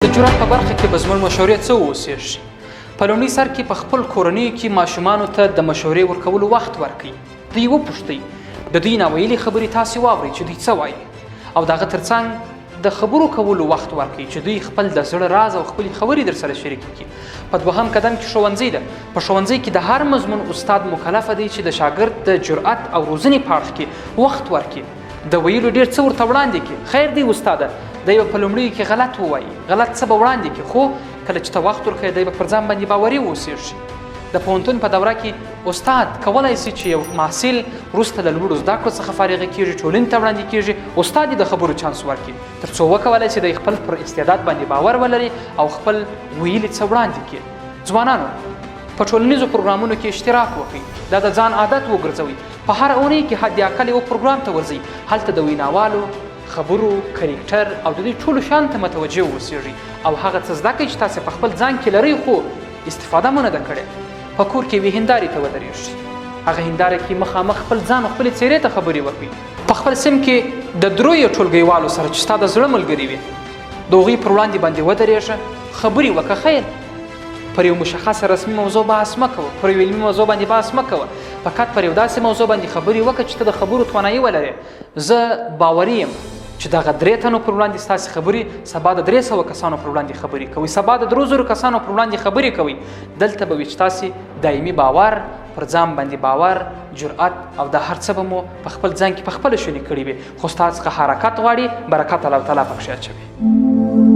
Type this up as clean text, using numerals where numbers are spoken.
د جرأت په برخه کې به زموږ مشورې څه واوسېږي؟ په لومړي سر کې په خپل کورنیو کې ماشومانو ته د مشورې ورکولو وخت ورکړئ. دوی وپوښتئ د دوی ناویلي خبرې تاسې واورئ چې دوی څه وایي، او د هغه ترڅنګ د خبرو کولو وخت ورکړئ چې دوی خپل د زړه راز او خپلې خبرې درسره شریکې کړي. په دوهم قدم کې ښوونځی ده. په ښوونځی کې د هر مضمون استاد مکلفه دی چې د شاګرد د جرأت او روزنې په اړخ کې وخت ورکړي، د ویلو ډېر څه ورته وړاندې کړي. خیر دی استاده، دی به په لومړیو کې غلط ووایي، غلط څه به وړاندې کړي، خو کله چې ته وخت ورکوې دی به پر ځان باندې باوري واوسېږي. د پوهنتون په دوره کې استاد کولی شي چې یو محصل وروسته له لوړو زده کړو څخه فارغه کېږي، ټولنې ته وړاندې کېږي، استاد یې د خبرو چانس ورکړي تر څو وکولی شي د خپل پر استعداد باندې باور ولري او خپل ویلي څه وړاندې کړي. ځوانانو، په ټولنیزو پروګرامونو کې اشتراک وکړئ، دا د ځان عادت وګرځوئ. په هر اونۍ کې حد اقل یو پروګرام ته ورځئ، هلته د ویناوالو خبرو، کرکټر او د دې ټولو شیانو ته متوجه واوسېږئ او هغه څه زده کړئ چې تاسې په خپل ځان کې لرئ خو استفاده مو نه ده کړې. په کور کې یوې هندارې ته ودرېږئ، هغه هنداره کې مخامخ خپل ځان او خپلې څېرې ته خبرې وکړئ. په خپل سیم کې د دریو ټولګیوالو سره چې ستا د زړه ملګري وي د هغوی پر وړاندې باندې ودرېږه، خبرې وکړه. خیر، پر یو مشخصه رسمي موضوع بحث مه کوه، پر یو علمي موضوع باندې بحث مه کوه، فقط پر یو داسې موضوع باندې خبرې وکړه چې ته د خبرو توانایي ولرې. زه باوري یم چې دغه 3 تنو پر وړاندې ستاسې خبرې سبا د 300 کسانو پر وړاندې خبرې کوي، سبا د 3000 کسانو پر وړاندې خبرې کوي. دلته به وي چې تاسې دایمي باور، پر ځان باندې باور، جرأت او د هر څه به مو په خپل ځان کې په خپله شونې کړي وي، خو ستا څخه حرکت غواړي، برکت الله تعالی پکښې اچوي.